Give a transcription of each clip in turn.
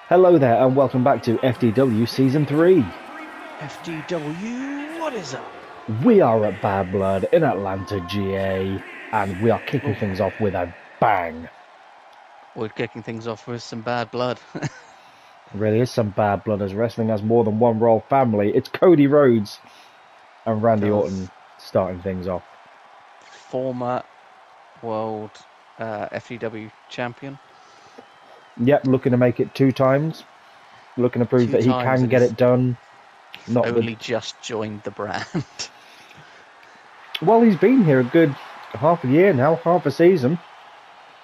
Hello there and welcome back to FDW Season 3. FDW, what is up? We are at Bad Blood in Atlanta, GA, and we are kicking things off with a bang. We're kicking things off with some bad blood. Really is some bad blood as wrestling has more than one royal family. It's Cody Rhodes and Randy Orton starting things off. Former world FDW champion. Yep, looking to make it 2 times. Looking to prove that he can get it done. Not only just joined the brand. Well, he's been here a good half a year now, half a season.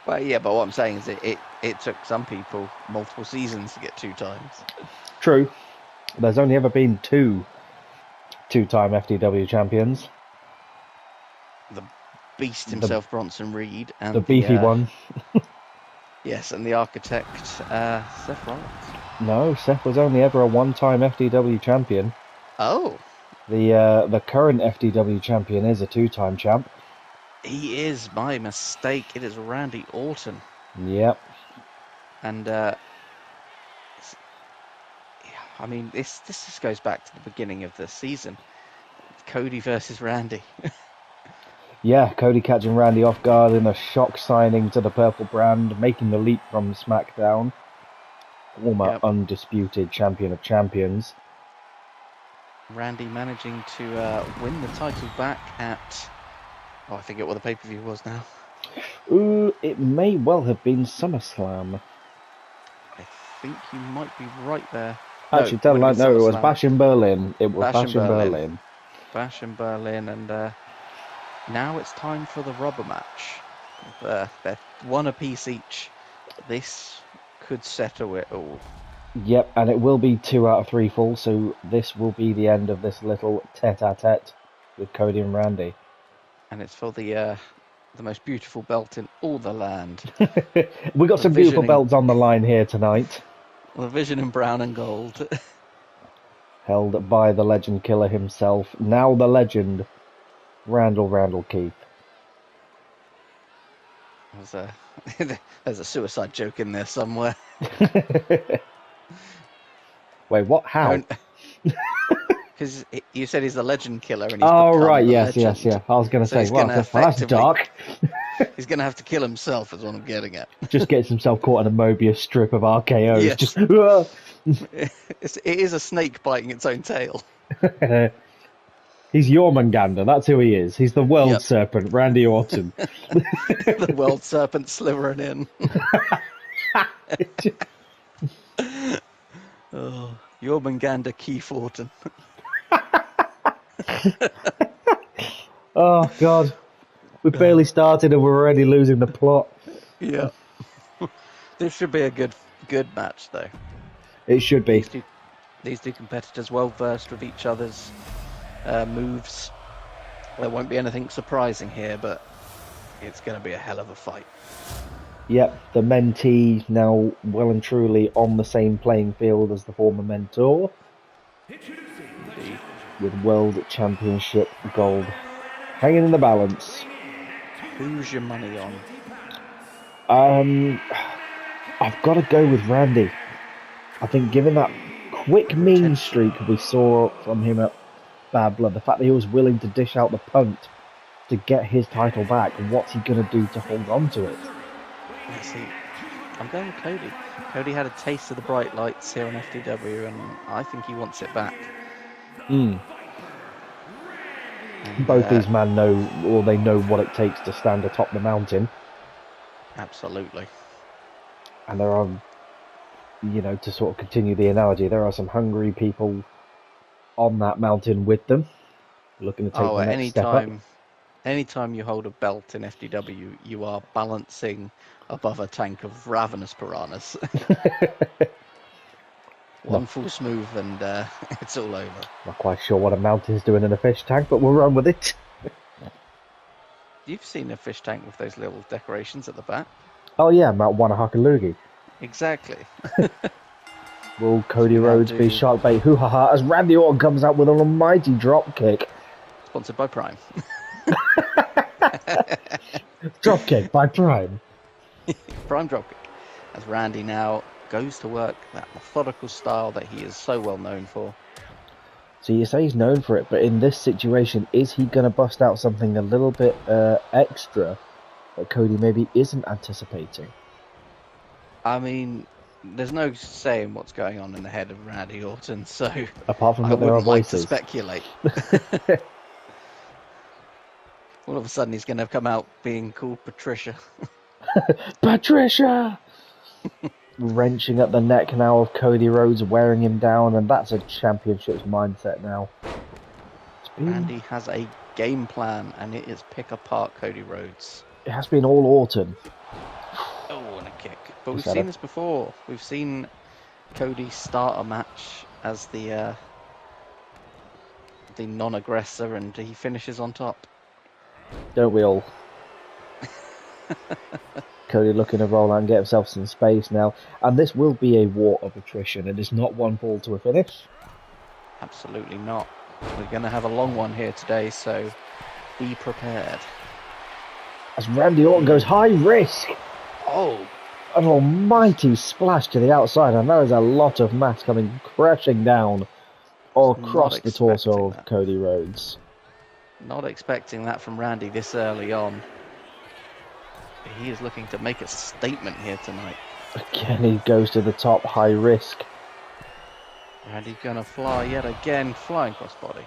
Well, yeah, but what I'm saying is it took some people multiple seasons to get 2 times. True. There's only ever been 2 two-time FDW champions. The beast himself, Bronson Reed. And the beefy one. Yes, and the architect, Seth Rollins. No, Seth was only ever a one-time FDW champion. Oh. The current FDW champion is a 2-time champ. He is, my mistake. It is Randy Orton. Yep. And, I mean, this just goes back to the beginning of the season. Cody versus Randy. Yeah, Cody catching Randy off guard in a shock signing to the purple brand, making the leap from SmackDown. Former undisputed champion of champions. Randy managing to win the title back at... Oh, I forget what the pay-per-view was now. Ooh, it may well have been SummerSlam. I think you might be right there. Actually, it was Bash in Berlin. It was Bash in Berlin. Bash in Berlin, and now it's time for the rubber match. They're one apiece each. This could settle it all. Yep, and it will be 2 out of 3 falls, so this will be the end of this little tete-a-tete with Cody and Randy. And it's for the most beautiful belt in all the land. We got some beautiful belts on the line here tonight. The Vision in brown and gold. Held by the legend killer himself, now the legend, Randall Keith. There's a suicide joke in there somewhere. Wait, what? How? Because you said he's the legend killer, and he's right, yes. I was going to say, well, that's dark. He's going to have to kill himself, is what I'm getting at. Just gets himself caught in a Mobius strip of RKOs. Yes. Just, it is a snake biting its own tail. He's Jormungandr, that's who he is. He's the world serpent, Randy Orton. The world serpent slithering in. Oh, Jormungandr Keith Orton. Oh, God. We barely started and we're already losing the plot. Yeah. This should be a good match, though. It should be. These two competitors well versed with each other's moves. There won't be anything surprising here, but it's going to be a hell of a fight. Yep, the mentee now well and truly on the same playing field as the former mentor. Indeed. With World Championship gold hanging in the balance. Who's your money on? I've got to go with Randy. I think given that quick mean streak we saw from him at Bad Blood, the fact that he was willing to dish out the punt to get his title back, what's he going to do to hold on to it? Let's see. I'm going with Cody. Cody had a taste of the bright lights here on FDW, and I think he wants it back. Both these men know what it takes to stand atop the mountain. Absolutely. And there are, to sort of continue the analogy, there are some hungry people on that mountain with them, looking to take the next step up. Anytime you hold a belt in FDW, you are balancing above a tank of ravenous piranhas. One false move and it's all over. Not quite sure what a mountain's doing in a fish tank, but we'll run with it. You've seen a fish tank with those little decorations at the back. Oh yeah, Mount Wanahakalugi. Exactly. Will Cody Rhodes be shark bait hoo-ha-ha as Randy Orton comes out with an almighty drop kick? Sponsored by Prime. Dropkick by Prime. Prime dropkick. As Randy now goes to work, that methodical style that he is so well known for. So you say he's known for it, but in this situation, is he going to bust out something a little bit extra that Cody maybe isn't anticipating? I mean, there's no saying what's going on in the head of Randy Orton, so Apart from I that there are wouldn't like to voices. speculate. All of a sudden he's going to come out being called Patricia. Patricia! Wrenching at the neck now of Cody Rhodes, wearing him down, and that's a championship's mindset now. Randy has a game plan, and it is pick apart Cody Rhodes. It has been all Orton. Oh, and a kick. But we've seen this before. We've seen Cody start a match as the non-aggressor, and he finishes on top. Don't we all? Cody looking to roll out and get himself some space now. And this will be a war of attrition. It is not one fall to a finish. Absolutely not. We're going to have a long one here today, so be prepared. As Randy Orton goes high risk. Oh! An almighty splash to the outside. And that is a lot of mass coming crashing down all across the torso of Cody Rhodes. Not expecting that from Randy this early on. He is looking to make a statement here tonight. Again, he goes to the top, high risk. Randy gonna fly yet again, flying crossbody.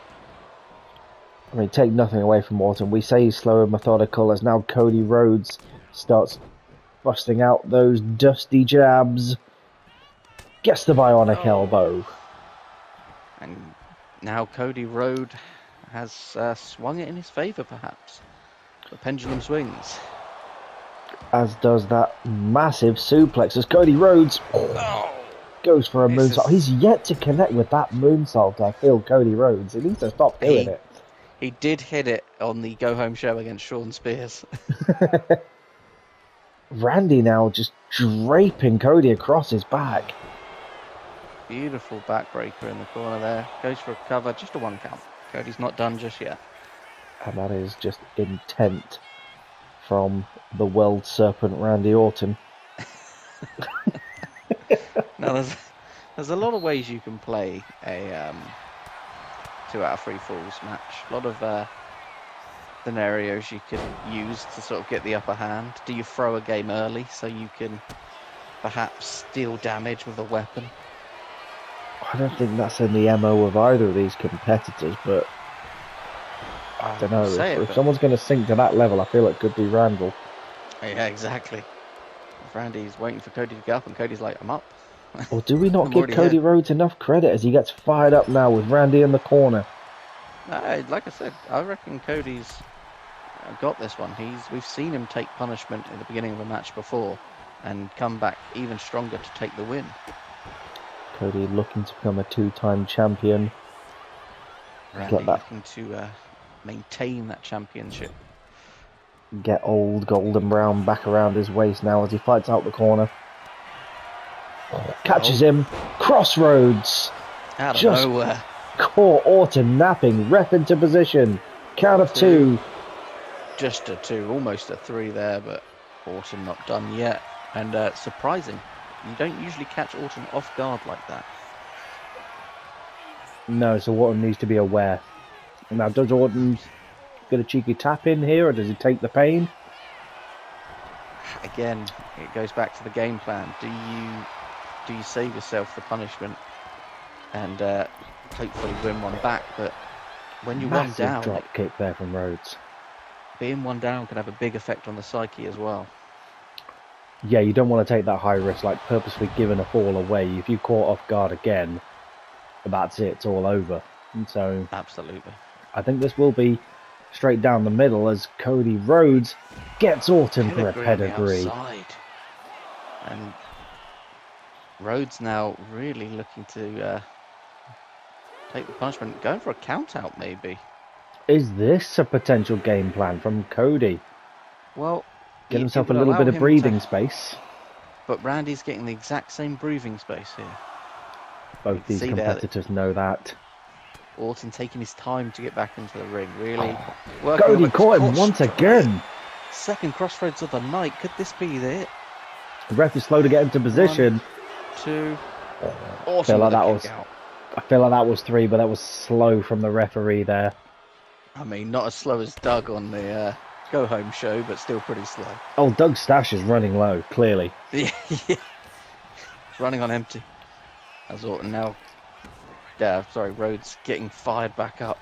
I mean, take nothing away from Orton. We say he's slow and methodical, as now Cody Rhodes starts busting out those dusty jabs. Gets the bionic elbow. And now Cody Rhodes has swung it in his favour, perhaps. The pendulum swings. As does that massive suplex as Cody Rhodes goes for a moonsault. He's yet to connect with that moonsault, I feel, Cody Rhodes. He needs to stop doing it. He did hit it on the go-home show against Shawn Spears. Randy now just draping Cody across his back. Beautiful backbreaker in the corner there. Goes for a cover, just a 1 count. Cody's not done just yet. And that is just intent from the world serpent Randy Orton. Now there's a lot of ways you can play a 2 out of 3 falls match. A lot of scenarios you can use to sort of get the upper hand. Do you throw a game early so you can perhaps steal damage with a weapon? I don't think that's in the MO of either of these competitors, but I don't know. If someone's going to sink to that level, I feel it could be Randall. Yeah, exactly. If Randy's waiting for Cody to get up, and Cody's like, I'm up. Or do we not give Cody Rhodes enough credit as he gets fired up now with Randy in the corner? Like I said, I reckon Cody's got this one. We've seen him take punishment in the beginning of a match before and come back even stronger to take the win. Cody looking to become a 2-time champion. Randy looking to maintain that championship. Get old golden brown back around his waist now as he fights out the corner. Catches him. Crossroads. Out of nowhere. Caught Orton napping. Ref into position. Count of 2. Just a 2. Almost a 3 there, but Orton not done yet. And surprising. You don't usually catch Orton off guard like that. No, so Orton needs to be aware. Now, does Orton get a cheeky tap in here, or does he take the pain? Again, it goes back to the game plan. Do you save yourself the punishment and hopefully win one back? But when you're one down, drop kick there from Rhodes. Being one down can have a big effect on the psyche as well. Yeah, you don't want to take that high risk, like purposely giving a fall away. If you caught off guard again, that's it, it's all over. And so, absolutely. I think this will be straight down the middle as Cody Rhodes gets Orton for a pedigree. And Rhodes now really looking to take the punishment, going for a count out maybe. Is this a potential game plan from Cody? Well, get himself a little bit of breathing space. But Randy's getting the exact same breathing space here. Both these competitors know that. Orton taking his time to get back into the ring, really. Cody caught him once again. Second crossroads of the night. Could this be it? The ref is slow to get into position. 2. I Awesome feel like with a that kick was. out. I feel like that was 3, but that was slow from the referee there. I mean, not as slow as Doug on the Go Home show, but still pretty slow. Oh, Doug's stash is running low, clearly. Yeah, running on empty. As Orton now, Rhodes getting fired back up.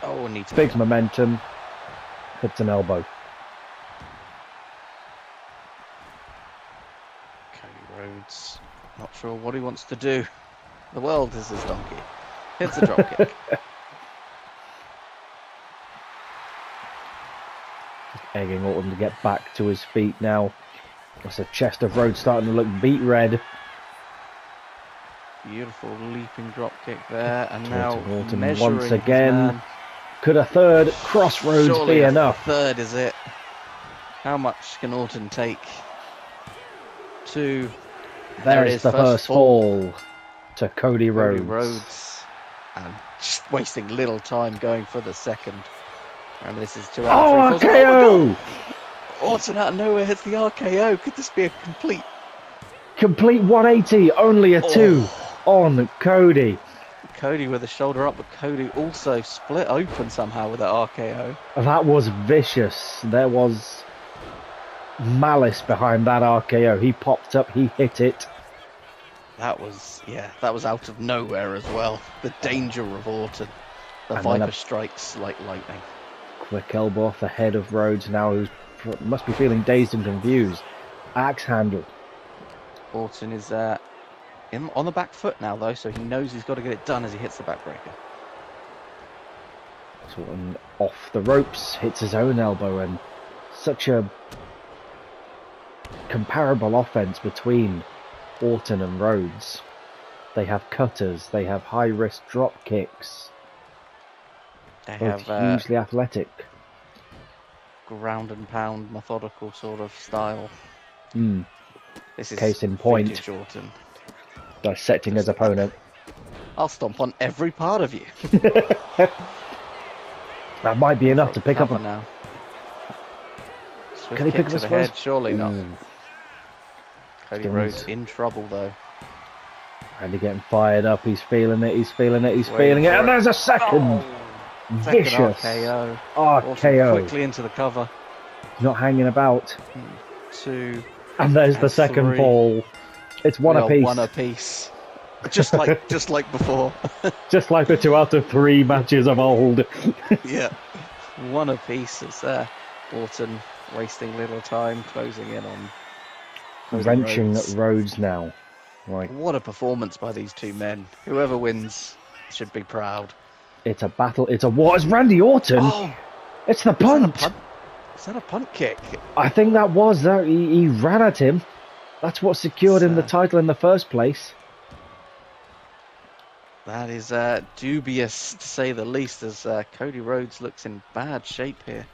Oh, needs Big momentum. Hits an elbow. Cody Rhodes, not sure what he wants to do. The world is his donkey. Hits a drop kick. Egging Orton to get back to his feet now. That's the chest of Rhodes starting to look beat red. Beautiful leaping drop kick there, and now Orton measuring once his again. man. Could a third crossroads Surely be a enough? third is it. How much can Orton take? 2. There it There's is, the first fall to Cody Rhodes. Cody Rhodes, and just wasting little time going for the second. And this is 2 out of 3 falls. RKO! Oh, Orton out of nowhere hits the RKO. Could this be a complete 180, only a 2 on Cody. Cody with a shoulder up, but Cody also split open somehow with that RKO. That was vicious. There was malice behind that RKO. He popped up, he hit it. That was out of nowhere as well. The danger of Orton. The And Viper strikes like lightning. Quick elbow off the head of Rhodes now, who must be feeling dazed and confused. Axe handle. Orton is on the back foot now, though, so he knows he's got to get it done as he hits the backbreaker. Orton off the ropes, hits his own elbow, and such a comparable offense between Orton and Rhodes. They have cutters, they have high-risk drop kicks. They Both have hugely athletic. ground and pound, methodical sort of style. This is Case in point. vintage Orton. Dissecting his opponent. I'll stomp on every part of you. That might be enough to pick up a... now. Swift Can he kick pick up to his the first? head? Surely not. Cody Still Rhodes needs- in trouble though. Randy getting fired up, he's feeling it, he's feeling it, he's Waiting feeling it, for and it. there's a second! Second Vicious RKO. Orton RKO. quickly into the cover. Not hanging about. 2. And there's the And second 3. fall. It's one We are apiece. one apiece. Just like before. Just like the 2 out of 3 matches of old. Yeah. One apiece as Orton wasting little time, closing in on Cody Wrenching Rhodes. Rhodes now. Right. What a performance by these two men. Whoever wins should be proud. It's a battle. It's a war. It's Randy Orton. Oh, It's the punt. is that a punt kick? I think that was. He ran at him. That's what secured him the title in the first place. That is dubious to say the least, as Cody Rhodes looks in bad shape here.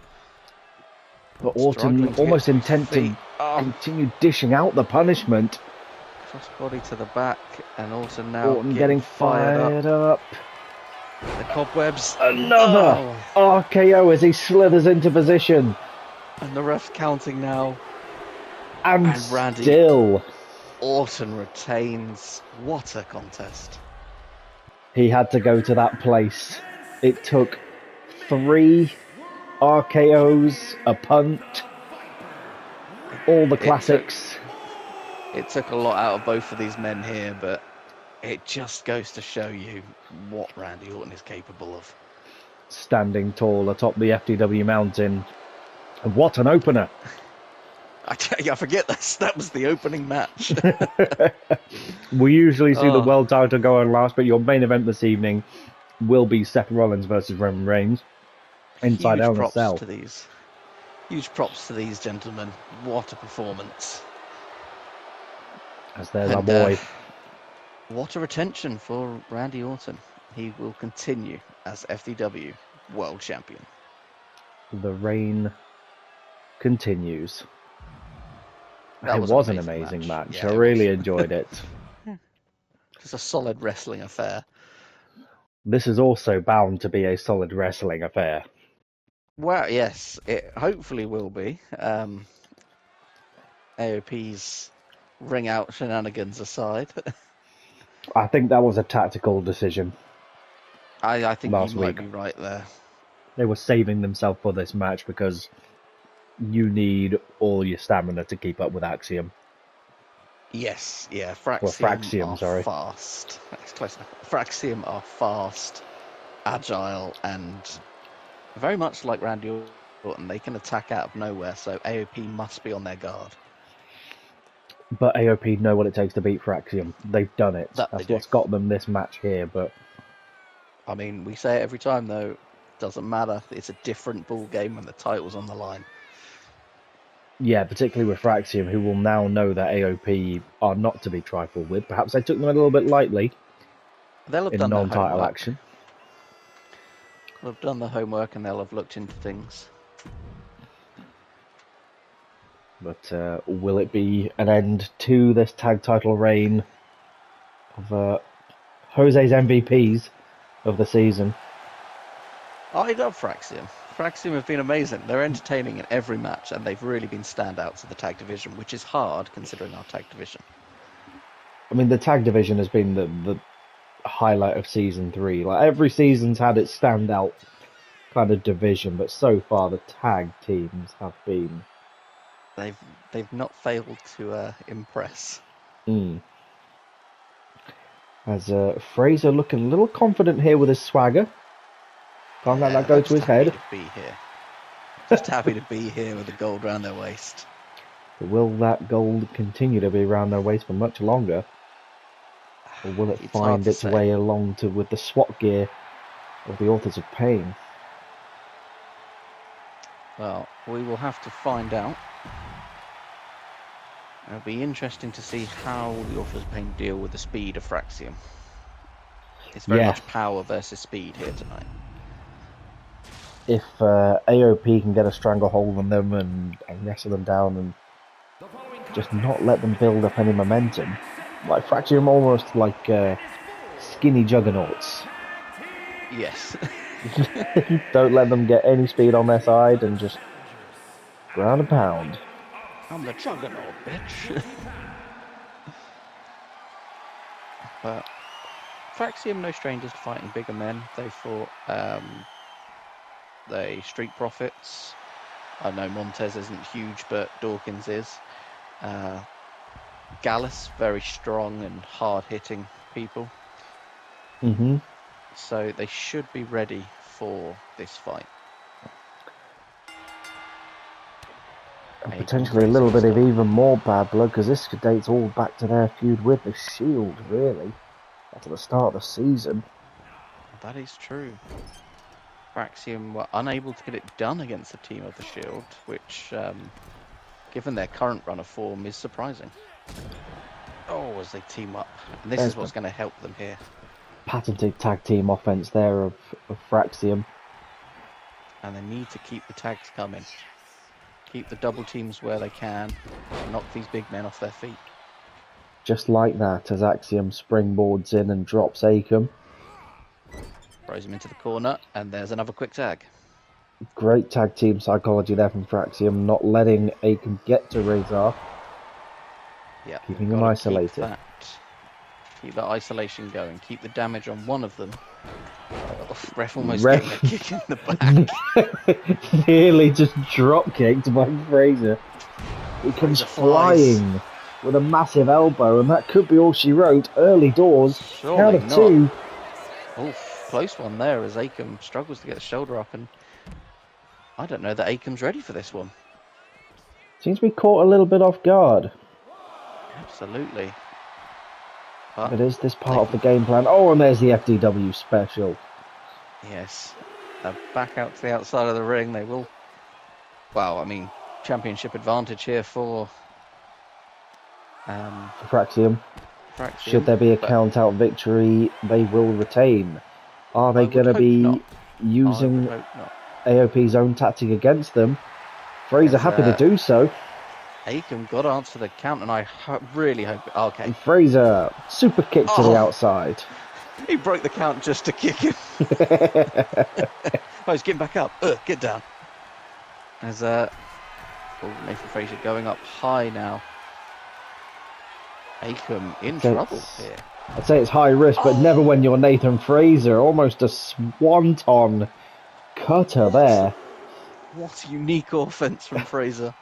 But Struggling Orton to almost get to his intent to feet. Oh, continue dishing out the punishment. crossbody to the back, and Orton now Orton getting fired up. The cobwebs. Another RKO as he slithers into position. And the ref counting now. And Randy still, Orton retains. What a contest. he had to go to that place. It took 3 RKOs, a punt, all the classics. It took a lot out of both of these men here, but it just goes to show you what Randy Orton is capable of. Standing tall atop the FDW mountain. And what an opener. I forget that was the opening match. We usually see the world title go on last, but your main event this evening will be Seth Rollins versus Roman Reigns inside Hell in a Cell. Huge props to these gentlemen. What a performance. As there's our boy. What a retention for Randy Orton. He will continue as FDW World Champion. The reign continues. That It was an amazing match. I really enjoyed it. It's a solid wrestling affair. This is also bound to be a solid wrestling affair. Well, yes, it hopefully will be. AOP's ring out shenanigans aside. I think that was a tactical decision. I think Last you might week. be right there. They were saving themselves for this match because you need all your stamina to keep up with Axiom. Yes, yeah, Fraxium, are sorry. fast. That's close enough. Fraxium are fast, agile, and very much like Randy Orton. They can attack out of nowhere, so AOP must be on their guard. But AOP know what it takes to beat Fraxium. They've done it. That's what's got them this match here. But I mean, we say it every time, though. Doesn't matter. It's a different ball game when the title's on the line. yeah, particularly with Fraxium, who will now know that AOP are not to be trifled with. Perhaps they took them a little bit lightly They'll have in done non-title action. They'll have done the homework and they'll have looked into things. But will it be an end to this tag title reign of Jose's MVPs of the season? I love Fraxium. Fraxium have been amazing. They're entertaining in every match, and they've really been standouts of the tag division, which is hard considering our tag division. I mean, the tag division has been the highlight of season 3. Like every season's had its standout kind of division, but so far the tag teams have been. They've not failed to impress. As Fraser looking a little confident here with his swagger. Can't let that go to his head. To be here. Just happy to be here with the gold around their waist. But will that gold continue to be around their waist for much longer? Or will it find its way along with the SWAT gear of the Authors of Pain? Well, we will have to find out. It'll be interesting to see how the Authors of Pain deal with the speed of Fraxium. It's very much power versus speed here tonight. If AOP can get a stranglehold on them and wrestle them down and just not let them build up any momentum, like Fraxium almost like skinny juggernauts. Yes. Don't let them get any speed on their side and just ground and pound. I'm the juggernaut, bitch. But Fraxium, no strangers to fighting bigger men. They fought the Street Profits. I know Montez isn't huge, but Dawkins is. Gallus, very strong and hard-hitting people. So they should be ready for this fight. And potentially a little bit of even more bad blood, because this dates all back to their feud with the Shield, really. At the start of the season. That is true. Fraxium were unable to get it done against the team of the Shield, which, given their current run of form, is surprising. Oh, as they team up. And this is what's going to help them here. Patented tag team offense there of Fraxium. And they need to keep the tags coming. Keep the double teams where they can. Knock these big men off their feet. Just like that, as Axiom springboards in and drops Akam. Throws him into the corner, and there's another quick tag. Great tag team psychology there from Fraxium, not letting Akam get to Razor. Yeah, keeping him isolated. Keep that isolation going. Keep the damage on one of them. Oh, ref almost getting a kick in the back. Nearly just drop kicked by Fraser. He comes flying with a massive elbow, and that could be all she wrote. Early doors. Count of 2. Oh, close one there as Akam struggles to get the shoulder up, and I don't know that Akam's ready for this one. Seems to be caught a little bit off guard. Absolutely. But it is this part of the game plan. Oh, and there's the FDW special. Yes. Back out to the outside of the ring. They will. Well, I mean, championship advantage here for Fraxium. Should there be a count-out victory, they will retain. Are they going to be using AOP's own tactic against them? Fraser happy to do so. Akam got to answer the count, and I really hope... Okay. And Fraser, super kick to the outside. He broke the count just to kick him. Oh, he's getting back up. Get down. There's Nathan Fraser going up high now. Akam in So trouble it's- here. I'd say it's high risk, but never when you're Nathan Fraser. Almost a swanton cutter there. What a unique offense from Fraser.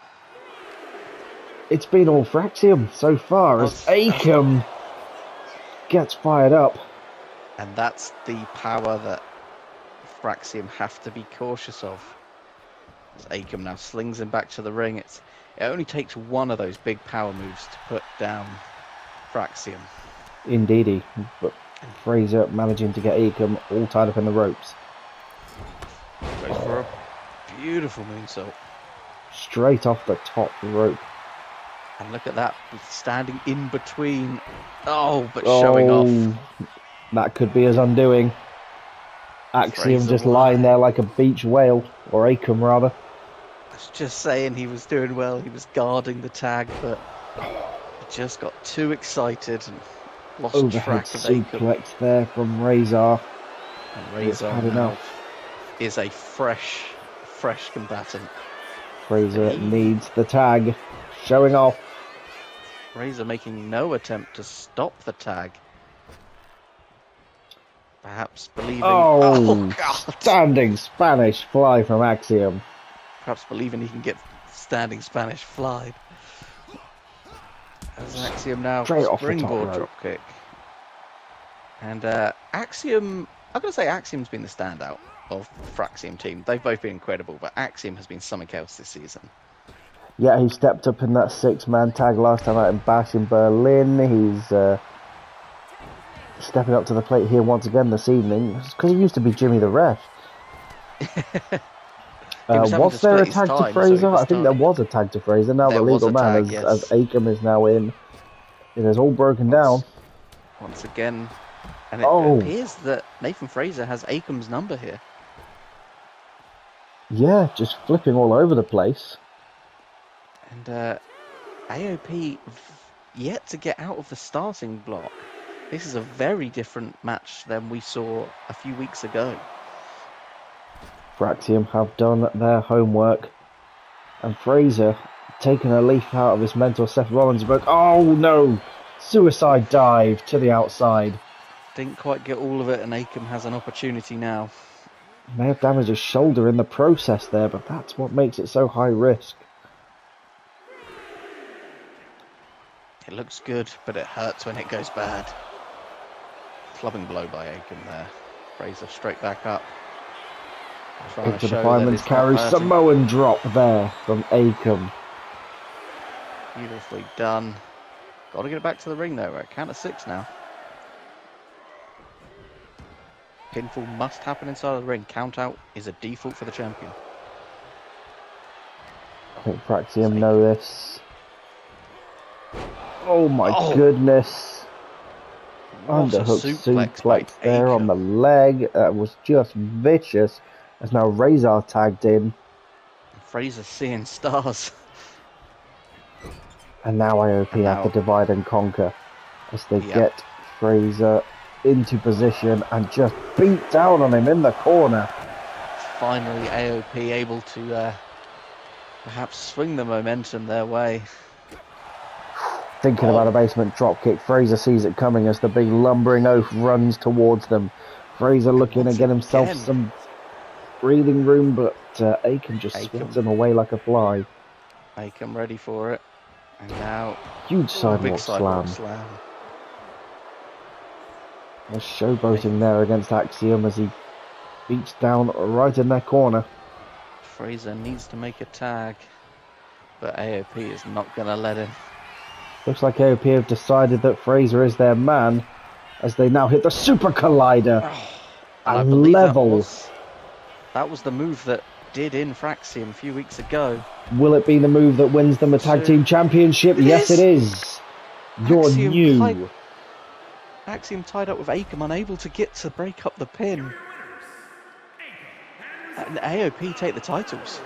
It's been all Fraxium so far as Akam gets fired up. And that's the power that Fraxium have to be cautious of. As Akam now slings him back to the ring. It only takes one of those big power moves to put down Fraxium. Indeedy, but Fraser managing to get Akam all tied up in the ropes. Goes for a beautiful moonsault. Straight off the top rope. And look at that, standing in between. Oh, but showing off. That could be his undoing. Axiom Fraser just won. lying there like a beach whale, or Akam rather. I was just saying he was doing well. He was guarding the tag, but he just got too excited and lost Overhead track of Akam. suplex there from Razor. And Razor had now enough. is a fresh combatant. Fraser needs the tag, showing off. Razor making no attempt to stop the tag. Perhaps believing... Oh, God! standing Spanish fly from Axiom. Perhaps believing he can get standing Spanish fly. As Axiom now Straight off the top springboard rope. dropkick. And Axiom... I'm going to say Axiom's been the standout of Fraxium team. They've both been incredible, but Axiom has been something else this season. Yeah, he stepped up in that six-man tag last time out in Bash in Berlin. He's stepping up to the plate here once again this evening. Because he used to be Jimmy the Ref. Was there a tag to Fraser? I think there was a tag to Fraser. Now the legal man, as Akam is now in. It is all broken down. Once again. And it appears that Nathan Fraser has Akam's number here. Yeah, just flipping all over the place. And AOP yet to get out of the starting block. This is a very different match than we saw a few weeks ago. Fraxium have done their homework. And Fraser taking a leaf out of his mentor Seth Rollins' book. Oh no! Suicide dive to the outside. Didn't quite get all of it, and Akam has an opportunity now. May have damaged his shoulder in the process there, but that's what makes it so high risk. It looks good, but it hurts when it goes bad. Clubbing blow by Akam there. Fraser straight back up. Into the fireman's carry, Samoan drop there from Akam. Beautifully done. Got to get it back to the ring though. We're at count of 6 now. Pinfall must happen inside of the ring. Count out is a default for the champion. I think Fraxium know this. Oh my goodness. Underhook suplex there on the leg. That was just vicious. As now Razor tagged in. Fraser seeing stars. And now IOP have to divide and conquer. As they get Fraser into position and just beat down on him in the corner. Finally AOP able to perhaps swing the momentum their way. Thinking about a basement dropkick, Fraser sees it coming as the big lumbering oaf runs towards them. Fraser looking to get himself some breathing room, but Akam just swats him away like a fly. Akam ready for it. And now huge sidewalk slam. There's showboating there against Axiom as he beats down right in their corner. Fraser needs to make a tag, but AOP is not going to let him. Looks like AOP have decided that Fraser is their man as they now hit the Super Collider. And level. That was the move that did in Fraxium a few weeks ago. Will it be the move that wins them a tag team championship? Yes, it is. You're new. Axiom tied up with Akam, unable to get to break up the pin. And AOP take the titles.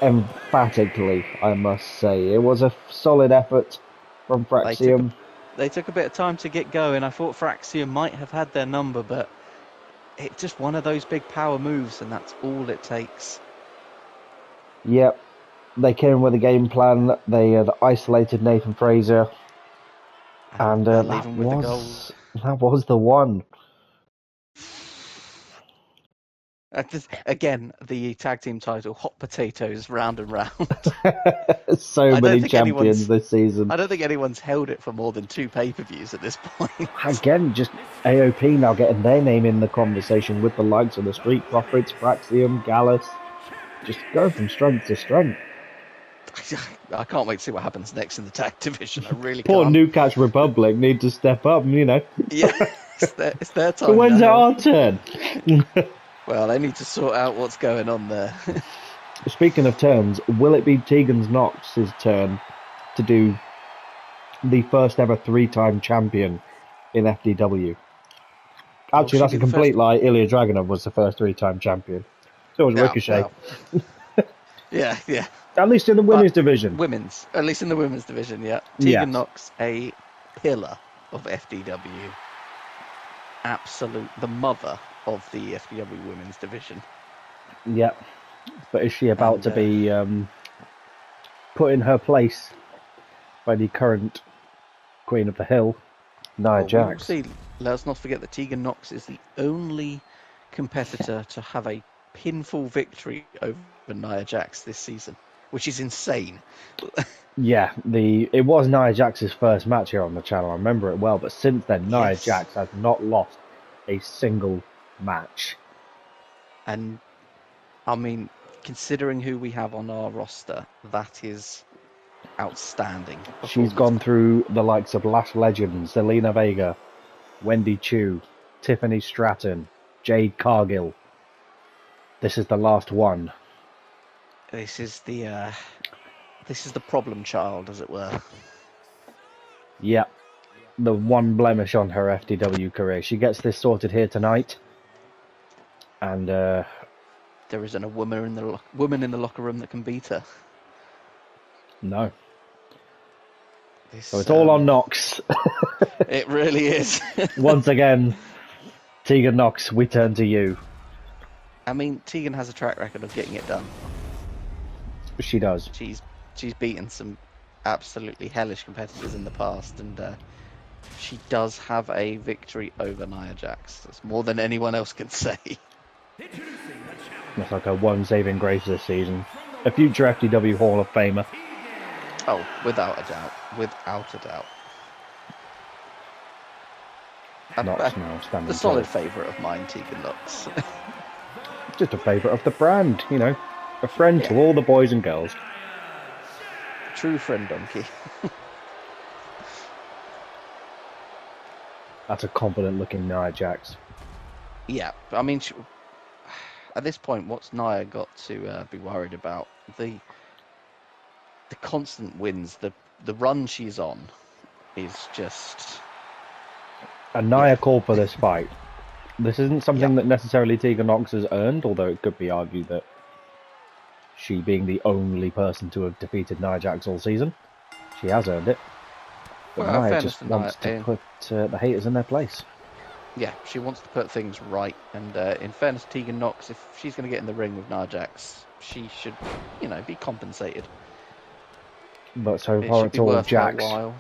Emphatically, I must say. It was a solid effort from Fraxium. They took a bit of time to get going. I thought Fraxium might have had their number, but it's just one of those big power moves, and that's all it takes. Yep. They came with a game plan. They had isolated Nathan Fraser. And they'll that leave him with the gold. was the one. Again, the tag team title, hot potatoes, round and round. So I don't many think champions this season. I don't think anyone's held it for more than 2 pay-per-views at this point. Again, just AOP now getting their name in the conversation with the likes of the Street Profits, Praxium, Gallus. Just going from strength to strength. I can't wait to see what happens next in the tag division. I really Poor can't. Newcatch Republic need to step up, you know. Yeah, it's their time. So when's now. our turn? Well, they need to sort out what's going on there. Speaking of turns, will it be Tegan Knox's turn to do the first ever 3-time champion in FDW? Actually, that's a complete lie. Ilya Dragunov was the first 3-time champion. So was Ricochet. Well. Yeah. At least in the women's division. At least in the women's division, yeah. Tegan Knox, a pillar of FDW. The mother of the FDW women's division. Yep. But is she about to be put in her place by the current Queen of the Hill, Nia Jax? We'll see. Let's not forget that Tegan Knox is the only competitor to have a pinfall victory over Nia Jax this season, which is insane. Yeah, it was Nia Jax's first match here on the channel. I remember it well, but since then, Nia Jax has not lost a single match. And I mean, considering who we have on our roster, that is outstanding. She's gone through the likes of Lash Legends, Zelina Vega, Wendy Chu, Tiffany Stratton, Jade Cargill. This is the last one. This is the problem child, as it were. Yep. The one blemish on her FDW career. She gets this sorted here tonight. And there isn't a woman in the locker room that can beat her. No. So it's all on Knox. It really is. Once again, Tegan Knox, we turn to you. I mean, Tegan has a track record of getting it done. She does. She's beaten some absolutely hellish competitors in the past, and she does have a victory over Nia Jax. That's more than anyone else can say. That's like her one saving grace this season. A future FDW Hall of Famer. Oh, without a doubt. Without a doubt. Knox now standing a solid favourite of mine, Tegan Knox. Just a favourite of the brand, you know. A friend to all the boys and girls. True Friendonkey. That's a confident looking Nia Jax. Yeah, I mean, at this point, what's Nia got to be worried about? The constant wins, the run she's on is just... And Nia called for this fight. This isn't something that necessarily Tegan Knox has earned, although it could be argued that she being the only person to have defeated Nia Jax all season, she has earned it. But Nia just wants to put the haters in their place. Yeah, she wants to put things right. And in fairness to Tegan Knox, if she's going to get in the ring with Nia Jax, she should, be compensated. But so far it's all Jax, while.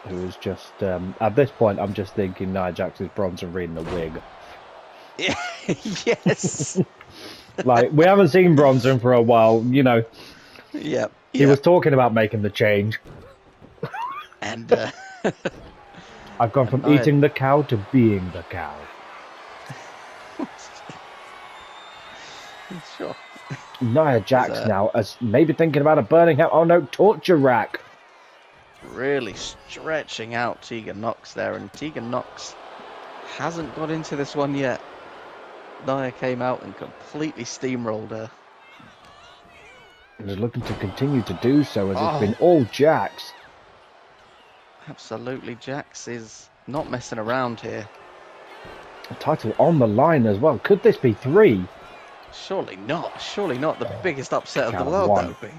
who is just, at this point, I'm just thinking Nia Jax is Bronson Reed in a wig. Yes. Like, we haven't seen Bronson for a while, Yeah. He was talking about making the change. And I've gone from eating the cow to being the cow. Sure. Nia Jax now as maybe thinking about a burning out. Oh no, torture rack. Really stretching out Tegan Knox there, and Tegan Knox hasn't got into this one yet. Nia came out and completely steamrolled her. And is looking to continue to do so as it's been all Jax. Absolutely, Jax is not messing around here. A title on the line as well. Could this be 3? Surely not. Surely not. The biggest upset of the world, that would be.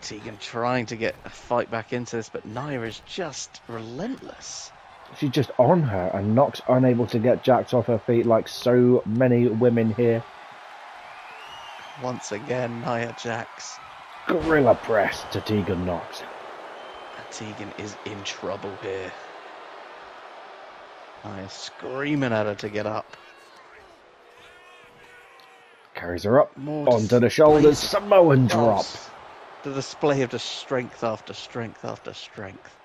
Tegan trying to get a fight back into this, but Nia is just relentless. She's just on her, and Knox unable to get Jax off her feet like so many women here. Once again, Nia Jax Gorilla press to Tegan Knox. Tegan is in trouble here. I am screaming at her to get up. Carries her up, More onto the shoulders, displays Samoan drop. The display of just strength after strength after strength.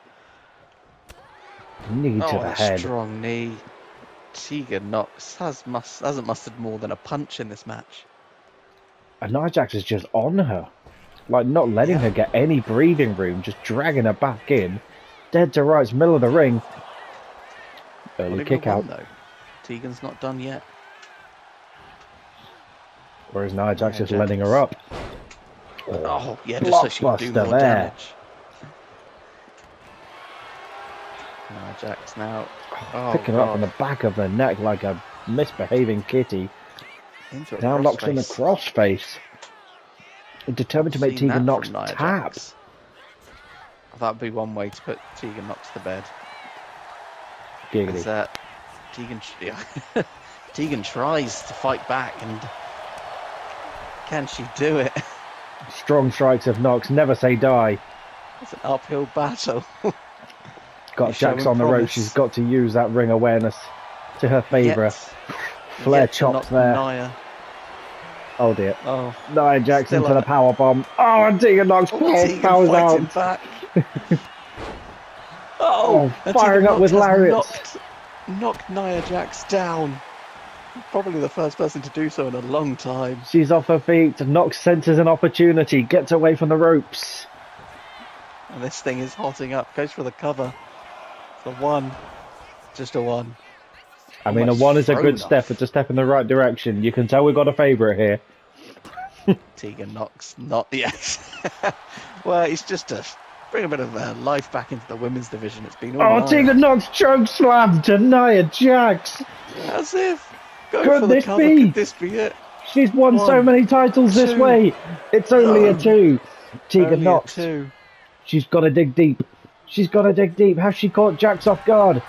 Knee to the a head. strong knee. Tegan Knox hasn't mustered more than a punch in this match. And Nia Jax is just on her. Like, not letting her get any breathing room, just dragging her back in. Dead to rights, middle of the ring. Early kick out. Though. Tegan's not done yet. Whereas Nia Jax just letting her up. Oh, yeah, just so she can do more damage. Nia Jax now. Picking her up on the back of the neck like a misbehaving kitty. Now locks in the crossface. Determined to make Tegan Knox tap. That'd be one way to put Tegan Knox to bed. Giggity. Tegan tries to fight back, and can she do it? Strong strikes of Knox, never say die. It's an uphill battle. Got Jax on the rope, she's got to use that ring awareness to her favour. Flare chops there. Nia. Oh dear. Oh, Nia Jax into the power bomb. Oh, and Tegan Knox powers out. Back. Firing up with lariats. Knocked Nia Jax down. Probably the first person to do so in a long time. She's off her feet. Knox senses an opportunity. Gets away from the ropes. And this thing is hotting up. Goes for the cover. The one. Just a one. I mean, a one is a good step. It's a step in the right direction. You can tell we've got a favourite here. Tegan Knox, not yet. Well, it's just to bring a bit of life back into the women's division. It's been all night. Tegan Knox choke slam to Nia Jax. As if. Could this be? Could this be it? She's won so many titles this way. It's only a two. Tegan Knox. She's got to dig deep. She's got to dig deep. Has she caught Jax off guard?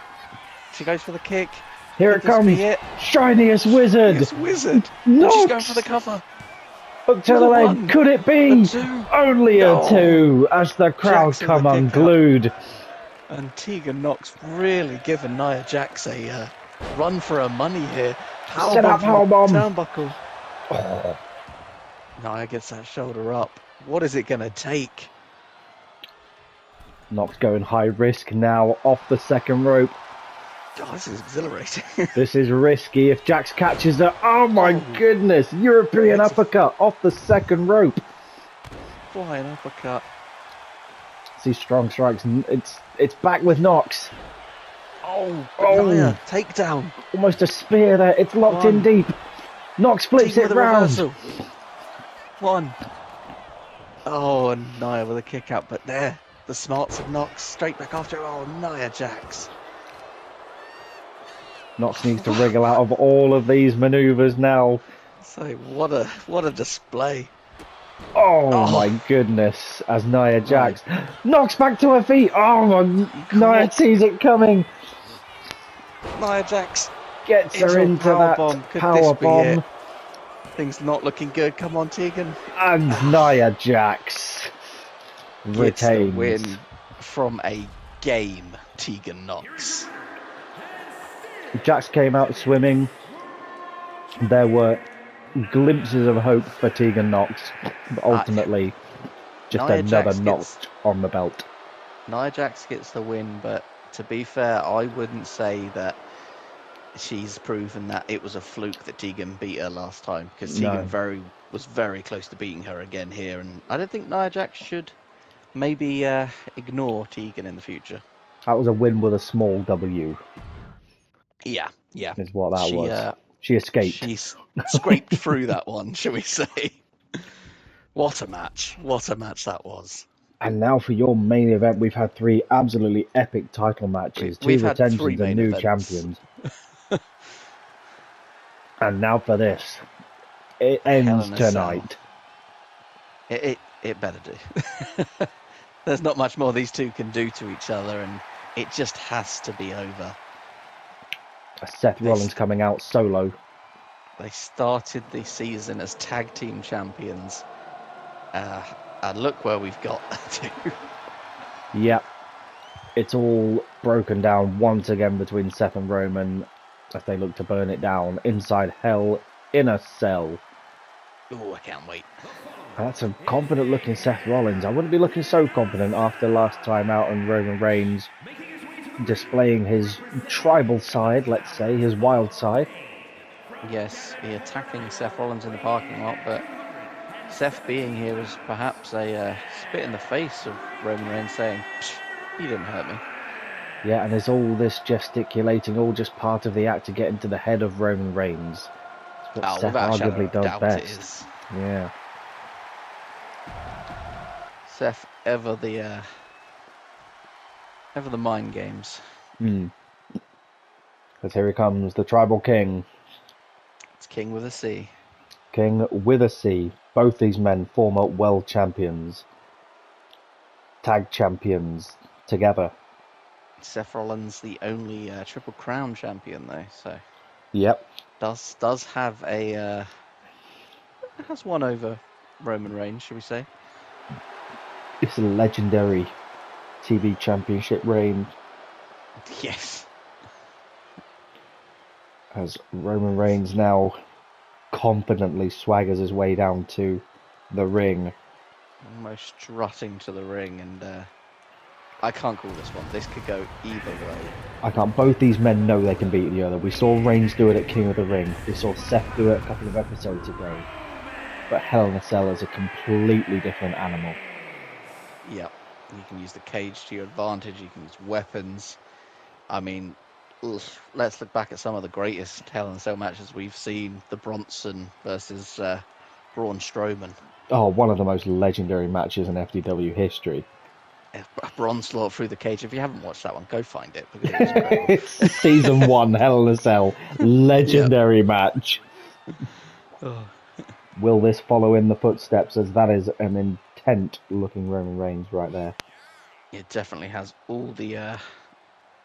She goes for the kick. Here it comes. Shiniest Wizard. Knox. She's going for the cover. Hook to the leg. Could it be? Only a two as the crowd come unglued. And Tegan Knox really giving Nia Jax a run for her money here. Powerbomb. Turnbuckle. Oh. Nia gets that shoulder up. What is it going to take? Knox going high risk now off the second rope. Oh, this is exhilarating. This is risky if Jax catches her. Oh my goodness! European uppercut off the second rope. Flying uppercut. See strong strikes. It's back with Knox. Nia, takedown. Almost a spear there. It's locked in deep. Knox flips it round. One. Oh, and Nia with a kick out, but there. The smarts of Knox straight back after. Oh, Nia Jax. Knox needs to wriggle out of all of these manoeuvres now. So what a display. Oh my goodness, as Nia Jax knocks back to her feet. Oh my, Nia sees it coming. Nia Jax gets her into that power bomb. Things not looking good. Come on, Tegan. And Nia Jax retains the win from a game. Tegan Knox. Jax came out swimming. There were glimpses of hope for Tegan Knox, but ultimately just another notch on the belt. Nia Jax gets the win, but to be fair, I wouldn't say that she's proven that it was a fluke that Tegan beat her last time, because Tegan was very close to beating her again here, and I don't think Nia Jax should maybe ignore Tegan in the future. That was a win with a small W. Yeah. Is what that was. She escaped. She scraped through that one, shall we say. What a match. What a match that was. And now for your main event, we've had three absolutely epic title matches. Two retentions and new champions. And now for this. It ends tonight. It better do. There's not much more these two can do to each other, and it just has to be over. Seth Rollins coming out solo. They started the season as tag team champions. And look where we've got to. Yep. It's all broken down once again between Seth and Roman as they look to burn it down inside Hell in a Cell. Oh, I can't wait. That's a confident looking Seth Rollins. I wouldn't be looking so confident after last time out and Roman Reigns displaying his tribal side, let's say, his wild side. Yes, he attacking Seth Rollins in the parking lot, but Seth being here was perhaps a spit in the face of Roman Reigns saying, "You didn't hurt me." Yeah, and is all this gesticulating all just part of the act to get into the head of Roman Reigns? It's what Seth without a shadow arguably of does doubt best. it is. Yeah. Seth ever the mind games. Because here he comes, the Tribal King. It's King with a C. King with a C. Both these men former world champions. Tag champions together. Seth Rollins, the only Triple Crown champion, though, so Yep. does have has one over Roman Reigns, should we say? It's a legendary TV championship reign. Yes. As Roman Reigns now confidently swaggers his way down to the ring. Almost strutting to the ring, and I can't call this one. This could go either way. I can't. Both these men know they can beat the other. We saw Reigns do it at King of the Ring. We saw Seth do it a couple of episodes ago. But Hell in a Cell is a completely different animal. Yep. You can use the cage to your advantage. You can use weapons. I mean, let's look back at some of the greatest Hell in a Cell matches we've seen. The Bronson versus Braun Strowman. Oh, one of the most legendary matches in FDW history. Braun slaughter through the cage. If you haven't watched that one, go find it because it was incredible. It's season 1, Hell in a Cell. Legendary match. Oh. Will this follow in the footsteps, as that is an intent-looking Roman Reigns right there. It definitely has all the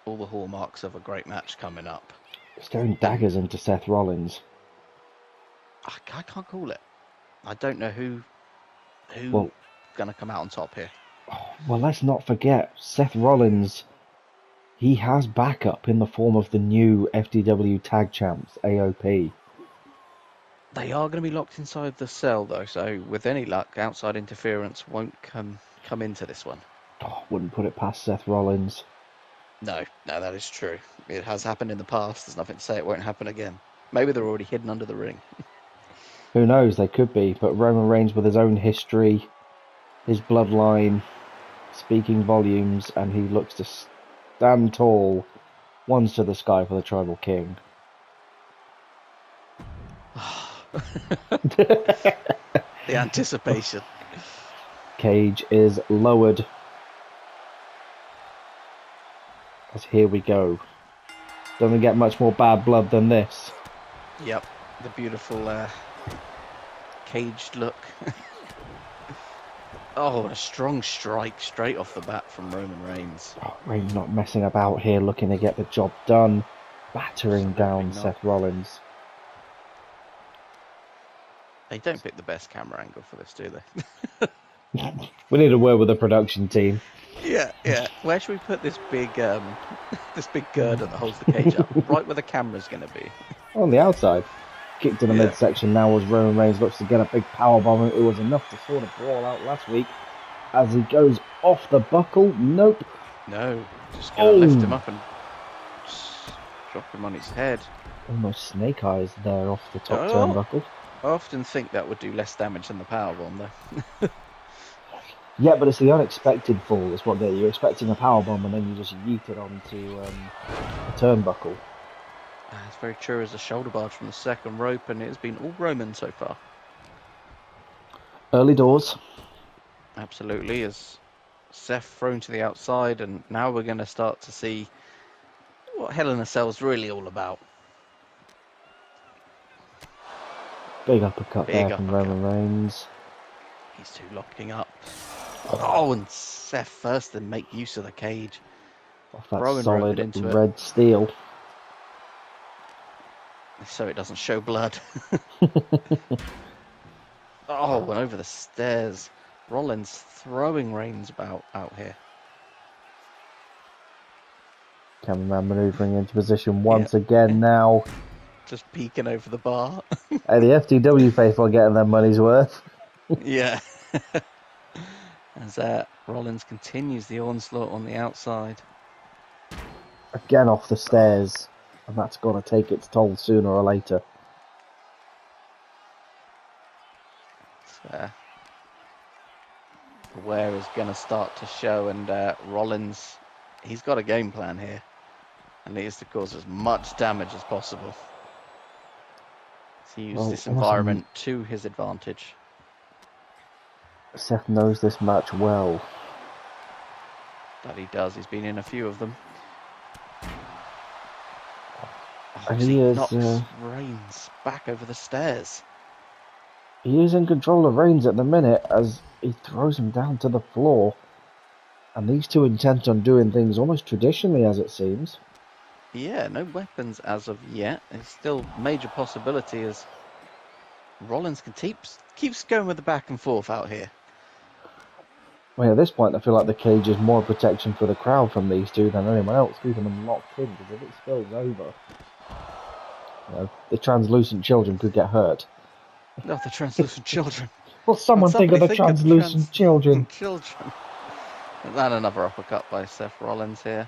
hallmarks of a great match coming up. Staring daggers into Seth Rollins. I can't call it. I don't know who's gonna come out on top here. Well, let's not forget, Seth Rollins, he has backup in the form of the new FDW Tag Champs, AOP. They are going to be locked inside the cell, though, so with any luck, outside interference won't come into this one. Wouldn't put it past Seth Rollins. No, that is true. It has happened in the past. There's nothing to say it won't happen again. Maybe they're already hidden under the ring. Who knows, they could be, but Roman Reigns with his own history, his bloodline, speaking volumes, and he looks to stand tall, one's to the sky for the Tribal King. The anticipation. Cage is lowered. As here we go. Doesn't get much more bad blood than this. Yep, the beautiful caged look. Oh, a strong strike straight off the bat from Roman Reigns. Reigns not messing about here, looking to get the job done. Battering down Seth Rollins. They don't pick the best camera angle for this, do they? We need to work with the production team. Yeah. Where should we put this big girder that holds the cage up? Right where the camera's going to be. On the outside. Kicked to the midsection now as Roman Reigns looks to get a big powerbomb. It was enough to sort of brawl out last week. As he goes off the buckle. Nope. No. Just going to lift him up and just drop him on his head. Almost snake eyes there off the top turnbuckle. I often think that would do less damage than the powerbomb, though. Yeah, but it's the unexpected fall. It's what you're expecting a powerbomb and then you just yeet it onto a turnbuckle. It's very true as a shoulder barge from the second rope, and it has been all Roman so far. Early doors. Absolutely, as Seth thrown to the outside, and now we're going to start to see what Hell in a Cell is really all about. Big uppercut there from Roman Reigns. He's two locking up. Oh, and Seth first then make use of the cage. Off that solid red steel. So it doesn't show blood. Oh, and over the stairs. Rollins throwing Reigns about out here. Cameraman manoeuvring into position once again now. Just peeking over the bar. Hey, the FDW faithful are getting their money's worth. Yeah. As Rollins continues the onslaught on the outside. Again off the stairs. And that's got to take its toll sooner or later. The wear is going to start to show, and Rollins, he's got a game plan here. And he is to cause as much damage as possible. To use this environment to his advantage. Seth knows this match well. That he does. He's been in a few of them. And he knocks Reigns back over the stairs. He is in control of Reigns at the minute as he throws him down to the floor. And these two intent on doing things almost traditionally, as it seems. Yeah, no weapons as of yet. It's still a major possibility as Rollins keeps going with the back and forth out here. Well, at this point, I feel like the cage is more protection for the crowd from these two than anyone else, keeping them locked in, because if it spills over, the translucent children could get hurt. No, the translucent children. Well, someone think of the translucent children. And then another uppercut by Seth Rollins here.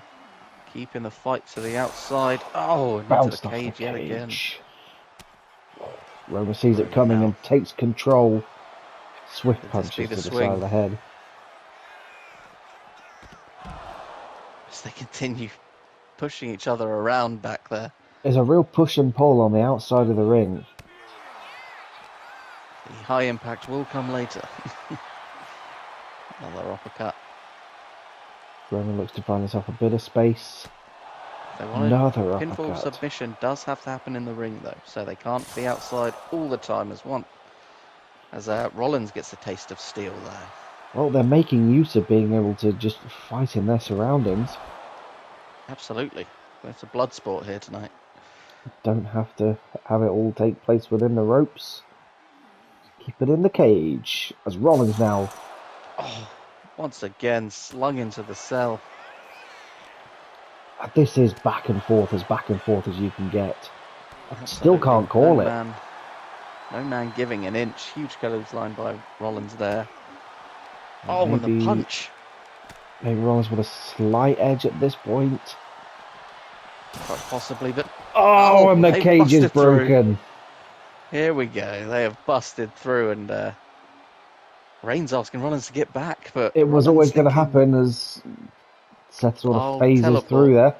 Keeping the fight to the outside. Oh, and into the cage yet again. Roman sees it coming and takes control. Swift punches to the side of the head. As they continue pushing each other around back there. There's a real push and pull on the outside of the ring. The high impact will come later. Another uppercut. Roman looks to find himself a bit of space. Another pinfall submission does have to happen in the ring though, so they can't be outside all the time as Rollins gets a taste of steel there. Well, they're making use of being able to just fight in their surroundings. Absolutely. It's a blood sport here tonight. Don't have to have it all take place within the ropes. Keep it in the cage. As Rollins now... once again, slung into the cell. This is back and forth as you can get. I still can't call it. No man giving an inch. Huge clothesline by Rollins there. And the punch. Maybe Rollins with a slight edge at this point. Quite possibly, but... and the cage is broken. Here we go. They have busted through, and Reigns asking Rollins to get back, but... It was always going to happen as Seth sort of phases through there.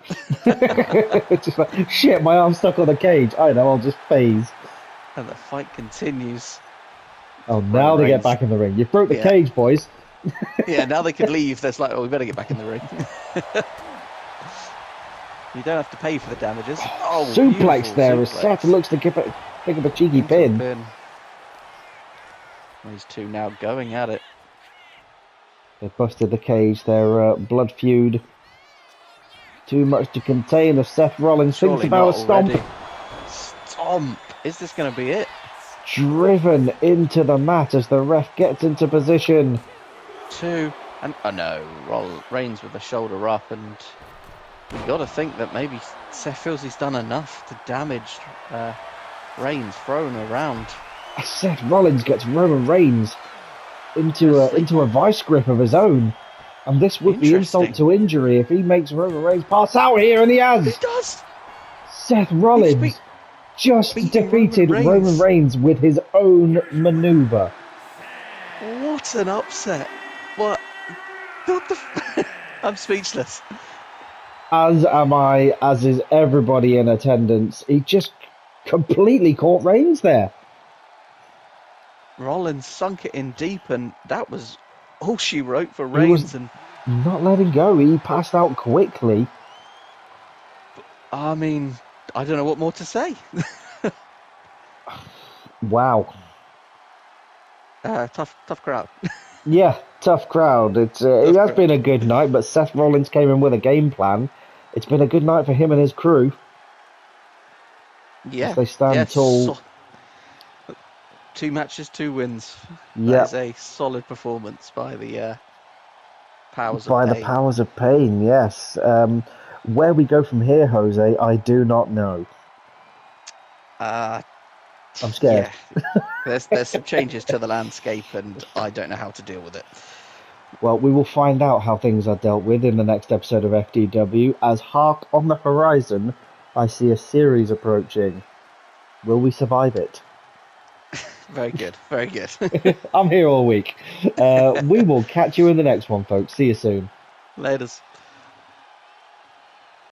It's just like, shit, my arm's stuck on the cage. I know, I'll just phase. And the fight continues. Oh, now they get back in the ring. You broke the cage, boys. Yeah, now they could leave. There's like, we better get back in the ring. You don't have to pay for the damages. Suplex there as Seth looks to pick up a cheeky pin. These two now going at it. They busted the cage. Their blood feud. Too much to contain as Seth Rollins thinks about a stomp. Stomp. Is this going to be it? Driven into the mat as the ref gets into position. Reigns with the shoulder up, and you've got to think that maybe Seth feels he's done enough to damage Reigns thrown around. Seth Rollins gets Roman Reigns into a vice grip of his own, and this would be insult to injury if he makes Roman Reigns pass out here, and he has. He does. Seth Rollins just defeated Roman Reigns with his own maneuver. What an upset! What the? I'm speechless. As am I. As is everybody in attendance. He just completely caught Reigns there. Rollins sunk it in deep, and that was all she wrote for Reigns. And not letting go. He passed out quickly. I mean, I don't know what more to say. Wow. Tough crowd. Yeah, tough crowd. It has been a good night, but Seth Rollins came in with a game plan. It's been a good night for him and his crew. Yeah. As they stand tall. 2 matches, 2 wins. That Yeah, is a solid performance by the powers of by the pain. powers of pain, yes. Where we go from here, Jose, I do not know. Uh, I'm scared. yeah, there's some changes to the landscape, and I don't know how to deal with it. Well, we will find out how things are dealt with in the next episode of FDW, as hark on the horizon, I see a series approaching. Will we survive it? Very good, very good. I'm here all week. We will catch you in the next one, folks. See you soon. Laters.